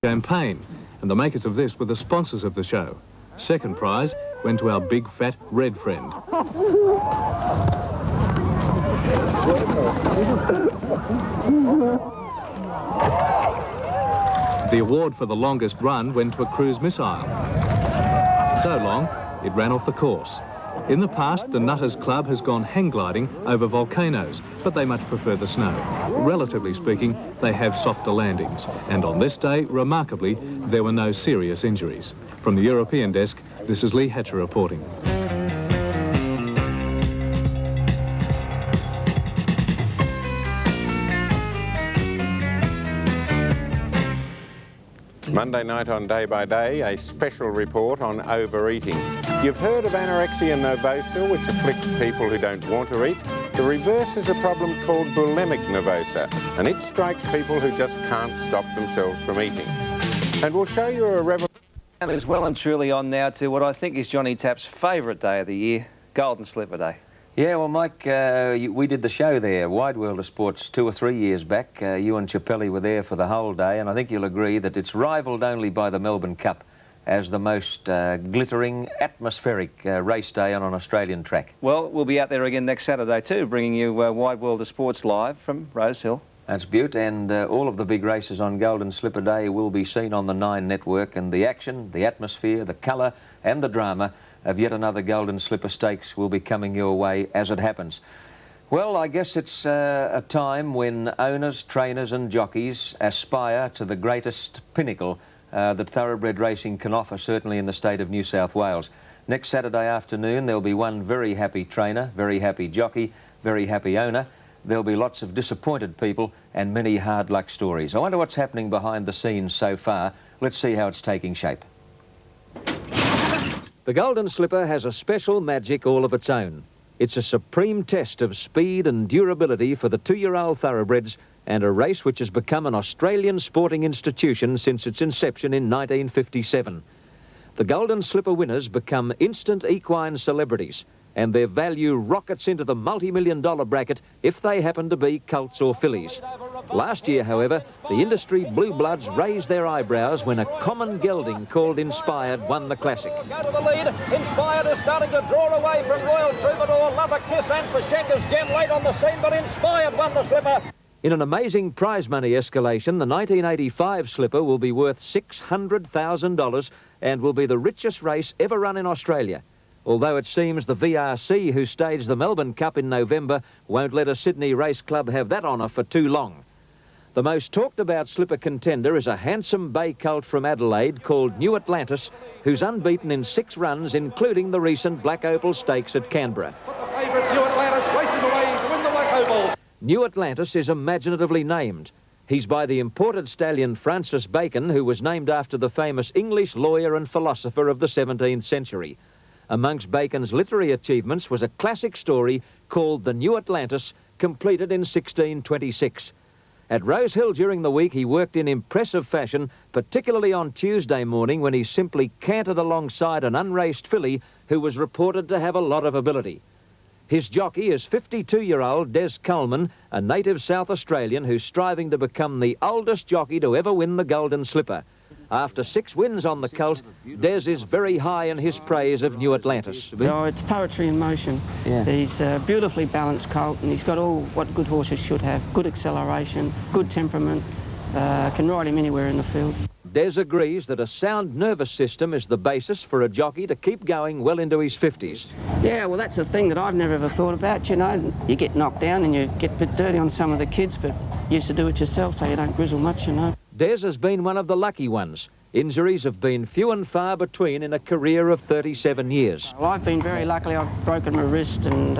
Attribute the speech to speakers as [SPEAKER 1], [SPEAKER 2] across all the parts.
[SPEAKER 1] Champagne, and the makers of this were the sponsors of the show. Second prize went to our big fat red friend. The award for the longest run went to a cruise missile. So long, it ran off the course. In the past, the Nutters Club has gone hang gliding over volcanoes, but they much prefer the snow. Relatively speaking, they have softer landings. And on this day, remarkably, there were no serious injuries. From the European desk, this is Lee Hatcher reporting.
[SPEAKER 2] Monday night on Day by Day, a special report on overeating. You've heard of anorexia nervosa, which afflicts people who don't want to eat. The reverse is a problem called bulimic nervosa, and it strikes people who just can't stop themselves from eating. And we'll show you a revolution.
[SPEAKER 3] Is well and truly on now to what I think is Johnny Tapp's favourite day of the year, Golden Slipper Day.
[SPEAKER 4] Yeah, well, Mike, we did the show there, Wide World of Sports, 2 or 3 years back. You and Chappelli were there for the whole day, and I think you'll agree that it's rivalled only by the Melbourne Cup as the most glittering, atmospheric race day on an Australian track.
[SPEAKER 3] Well, we'll be out there again next Saturday too, bringing you Wide World of Sports live from Rosehill.
[SPEAKER 4] That's beaut, and all of the big races on Golden Slipper Day will be seen on the Nine Network, and the action, the atmosphere, the colour and the drama of yet another Golden Slipper Stakes will be coming your way as it happens. Well, I guess it's a time when owners, trainers and jockeys aspire to the greatest pinnacle that thoroughbred racing can offer, certainly in the state of New South Wales. Next Saturday afternoon there'll be one very happy trainer, very happy jockey, very happy owner. There'll be lots of disappointed people and many hard luck stories. I wonder what's happening behind the scenes so far. Let's see how it's taking shape. The Golden Slipper has a special magic all of its own. It's a supreme test of speed and durability for the 2-year-old thoroughbreds, and a race which has become an Australian sporting institution since its inception in 1957. The Golden Slipper winners become instant equine celebrities, and their value rockets into the multi-million-dollar bracket if they happen to be colts or fillies. Last year, however, the industry blue bloods raised their eyebrows when a common gelding called Inspired won the Classic.
[SPEAKER 5] Go to the lead. Inspired is starting to draw away from Royal Troubadour, Love a Kiss and Pashenka's Gem late on the scene, but Inspired won the Slipper.
[SPEAKER 4] In an amazing prize money escalation, the 1985 Slipper will be worth $600,000 and will be the richest race ever run in Australia. Although it seems the VRC, who staged the Melbourne Cup in November, won't let a Sydney race club have that honour for too long. The most talked about slipper contender is a handsome bay colt from Adelaide called New Atlantis, who's unbeaten in 6 runs, including the recent Black Opal Stakes at Canberra.
[SPEAKER 5] The favourite, New Atlantis, races away to win the Black Opal.
[SPEAKER 4] New Atlantis is imaginatively named. He's by the imported stallion Francis Bacon, who was named after the famous English lawyer and philosopher of the 17th century. Amongst Bacon's literary achievements was a classic story called The New Atlantis, completed in 1626. At Rosehill during the week, he worked in impressive fashion, particularly on Tuesday morning when he simply cantered alongside an unraced filly who was reported to have a lot of ability. His jockey is 52-year-old Des Coleman, a native South Australian who's striving to become the oldest jockey to ever win the Golden Slipper. After 6 wins on the colt, Des is very high in his praise of New Atlantis.
[SPEAKER 6] Oh, it's poetry in motion. Yeah. He's a beautifully balanced colt, and he's got all what good horses should have. Good acceleration, good temperament, can ride him anywhere in the field.
[SPEAKER 4] Des agrees that a sound nervous system is the basis for a jockey to keep going well into his 50s.
[SPEAKER 6] Yeah, well, that's the thing that I've never ever thought about, you know. You get knocked down and you get a bit dirty on some of the kids, but you used to do it yourself so you don't grizzle much, you know.
[SPEAKER 4] Des has been one of the lucky ones. Injuries have been few and far between in a career of 37 years.
[SPEAKER 6] Well, I've been very lucky. I've broken my wrist and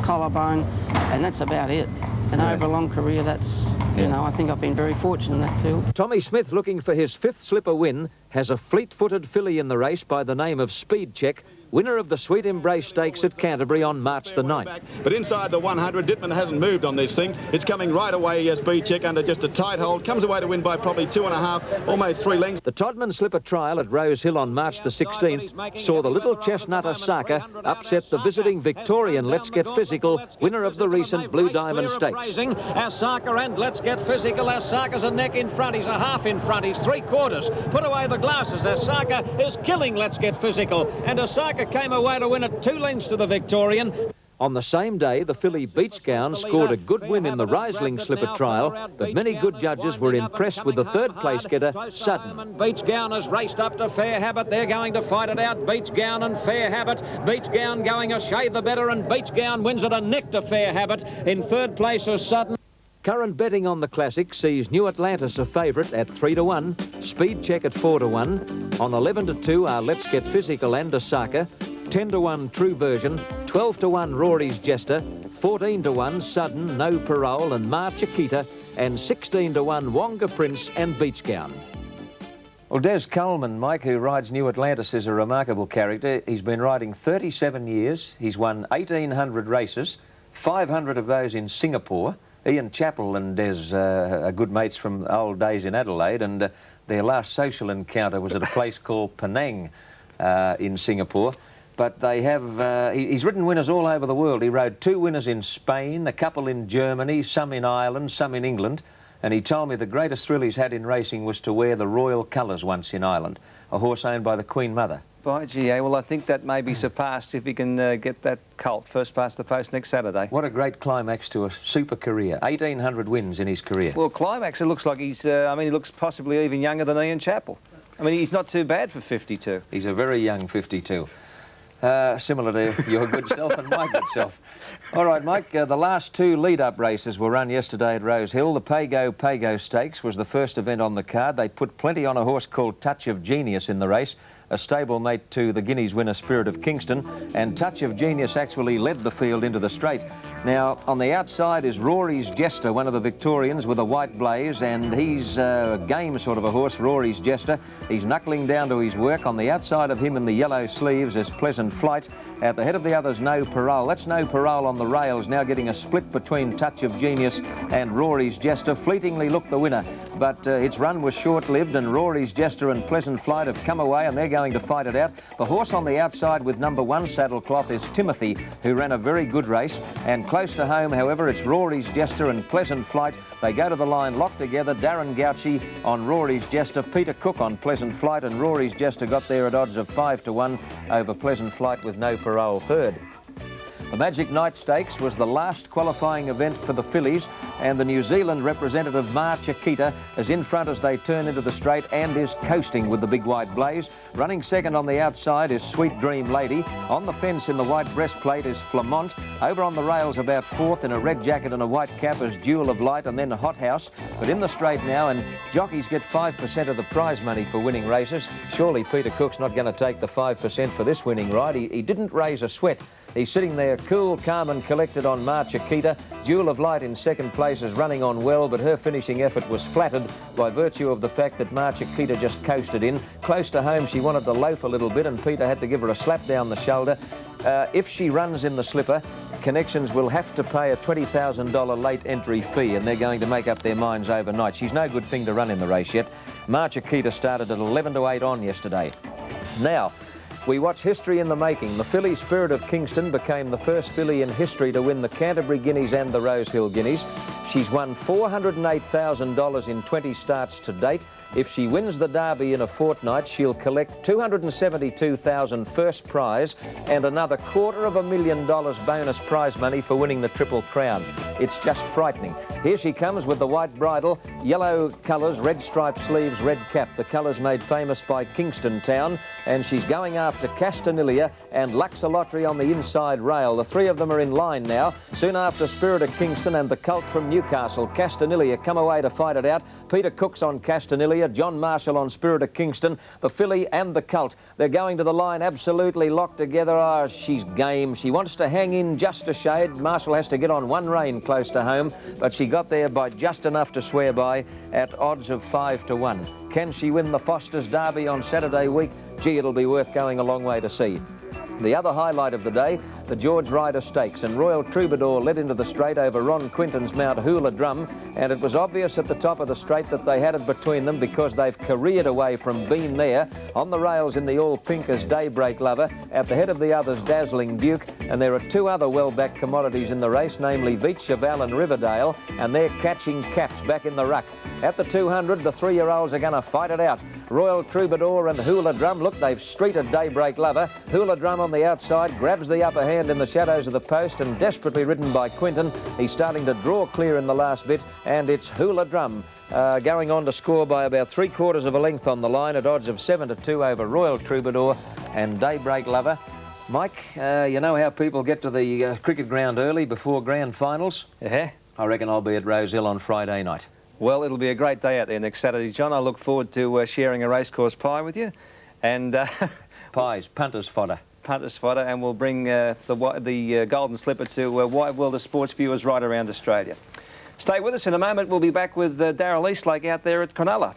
[SPEAKER 6] collarbone, and that's about it. And over a long career, that's, you know, I think I've been very fortunate in that field.
[SPEAKER 4] Tommy Smith, looking for his 5th Slipper win, has a fleet-footed filly in the race by the name of Speed Check, winner of the Sweet Embrace Stakes at Canterbury on March the 9th.
[SPEAKER 7] But inside the 100, Dittman hasn't moved on this thing. It's coming right away, Speed Check, under just a tight hold. Comes away to win by probably 2.5, almost 3 lengths.
[SPEAKER 4] The Todman Slipper trial at Rose Hill on March the 16th saw the Little Chestnut Osaka upset the visiting Victorian Let's Get Physical, winner of the recent Blue Diamond Stakes.
[SPEAKER 5] Osaka and Let's Get Physical. Osaka's a neck in front. He's a half in front. He's 3/4. Put away the glasses. Osaka is killing Let's Get Physical. And Osaka came away to win at 2 lengths to the Victorian.
[SPEAKER 4] On the same day, the filly Beach Gown scored a good win in the Riesling Slipper trial, but many good judges were impressed with the third-place getter, Sudden.
[SPEAKER 5] Beach Gown has raced up to Fair Habit. They're going to fight it out. Beach Gown and Fair Habit. Beach Gown going a shade the better, and Beach Gown wins at a neck to Fair Habit. In third place is Sudden.
[SPEAKER 4] Current betting on the Classic sees New Atlantis a favourite at 3-1, Speed Check at 4-1. On 11-2 are Let's Get Physical and Osaka, 10-1 True Version, 12-1 Rory's Jester, 14-1 Sudden, No Parole and Mar Chiquita, and 16-1 Wonga Prince and Beach Gown.
[SPEAKER 3] Well, Des Coleman, Mike, who rides New Atlantis, is a remarkable character. He's been riding 37 years. He's won 1,800 races, 500 of those in Singapore. Ian Chappell and Des are good mates from old days in Adelaide, and their last social encounter was at a place called Penang in Singapore. But they have, he's ridden winners all over the world. He rode 2 winners in Spain, a couple in Germany, some in Ireland, some in England. And he told me the greatest thrill he's had in racing was to wear the royal colours once in Ireland, a horse owned by the Queen Mother. By GA, well, I think that may be surpassed if he can get that colt first past the post next Saturday.
[SPEAKER 4] What a great climax to a super career. 1,800 wins in his career.
[SPEAKER 3] Well, climax, it looks like he's, I mean, he looks possibly even younger than Ian Chappell. I mean, he's not too bad for 52.
[SPEAKER 4] He's a very young 52. Similar to your good self and my good self. All right, Mike, the last 2 lead-up races were run yesterday at Rose Hill. The Pago Stakes was the first event on the card. They put plenty on a horse called Touch of Genius in the race, a stablemate to the Guineas winner Spirit of Kingston, and Touch of Genius actually led the field into the straight. Now, on the outside is Rory's Jester, one of the Victorians with a white blaze, and he's a game sort of a horse, Rory's Jester. He's knuckling down to his work. On the outside of him in the yellow sleeves is Pleasant Flight. At the head of the others, No Parole. That's No Parole on the rails, now getting a split between Touch of Genius and Rory's Jester. Fleetingly looked the winner, but its run was short-lived, and Rory's Jester and Pleasant Flight have come away, and they're going to fight it out. The horse on the outside with number 1 saddlecloth is Timothy, who ran a very good race. And close to home, however, it's Rory's Jester and Pleasant Flight. They go to the line locked together. Darren Gauci on Rory's Jester, Peter Cook on Pleasant Flight, and Rory's Jester got there at odds of 5-1 over Pleasant Flight with No Parole third. The Magic Night Stakes was the last qualifying event for the fillies, and the New Zealand representative Mar Chiquita is in front as they turn into the straight and is coasting with the big white blaze. Running second on the outside is Sweet Dream Lady. On the fence in the white breastplate is Flamont. Over on the rails about 4th in a red jacket and a white cap is Jewel of Light, and then Hot House. But in the straight now, and jockeys get 5% of the prize money for winning races. Surely Peter Cook's not going to take the 5% for this winning ride. He didn't raise a sweat. He's sitting there cool, calm and collected on Mar Chiquita. Jewel of Light in second place is running on well, but her finishing effort was flattered by virtue of the fact that Mar Chiquita just coasted in. Close to home, she wanted to loaf a little bit, and Peter had to give her a slap down the shoulder. If she runs in the slipper, Connections will have to pay a $20,000 late entry fee, and they're going to make up their minds overnight. She's no good thing to run in the race yet. Mar Chiquita started at 11-8 on yesterday. Now, we watch history in the making. The filly Spirit of Kingston became the first filly in history to win the Canterbury Guineas and the Rose Hill Guineas. She's won $408,000 in 20 starts to date. If she wins the Derby in a fortnight, she'll collect $272,000 first prize and another $250,000 bonus prize money for winning the Triple Crown. It's just frightening. Here she comes with the white bridle, yellow colours, red striped sleeves, red cap. The colours made famous by Kingston Town. And she's going after Castanilia and Luxolottery on the inside rail. The 3 of them are in line now. Soon after, Spirit of Kingston and the colt from Newcastle. Castanilia come away to fight it out. Peter Cook's on Castanilia, John Marshall on Spirit of Kingston, the filly and the colt. They're going to the line absolutely locked together. Oh, she's game. She wants to hang in just a shade. Marshall has to get on one rein close to home, but she got there by just enough to swear by at odds of 5-1. Can she win the Foster's Derby on Saturday week? Gee, it'll be worth going a long way to see.
[SPEAKER 3] The other highlight of the day, the George Ryder Stakes, and Royal Troubadour led into the straight over Ron Quinton's mount Hula Drum, and it was obvious at the top of the straight that they had it between them because they've careered away from being there. On the rails in the all-pink is Daybreak Lover, at the head of the others Dazzling Duke, and there are two other well-backed commodities in the race, namely Veet Cheval and Riverdale, and they're catching caps back in the ruck. At the 200, the three-year-olds are going to fight it out. Royal Troubadour and Hula Drum, look, they've streeted Daybreak Lover. Hula Drum on the outside, grabs the upper hand in the shadows of the post, and desperately ridden by Quinton, he's starting to draw clear in the last bit, and it's Hula Drum going on to score by about 3/4 of a length on the line at odds of 7-2 over Royal Troubadour and Daybreak Lover. Mike, you know how people get to the cricket ground early before grand finals?
[SPEAKER 8] Yeah.
[SPEAKER 3] I reckon I'll be at Rose Hill on Friday night.
[SPEAKER 8] Well, it'll be a great day out there next Saturday, John. I look forward to sharing a racecourse pie with you. And
[SPEAKER 3] Pies, punters fodder.
[SPEAKER 8] Punters fodder, and we'll bring the Golden Slipper to wide world of sports viewers right around Australia. Stay with us in a moment. We'll be back with Daryl Eastlake out there at Cronulla.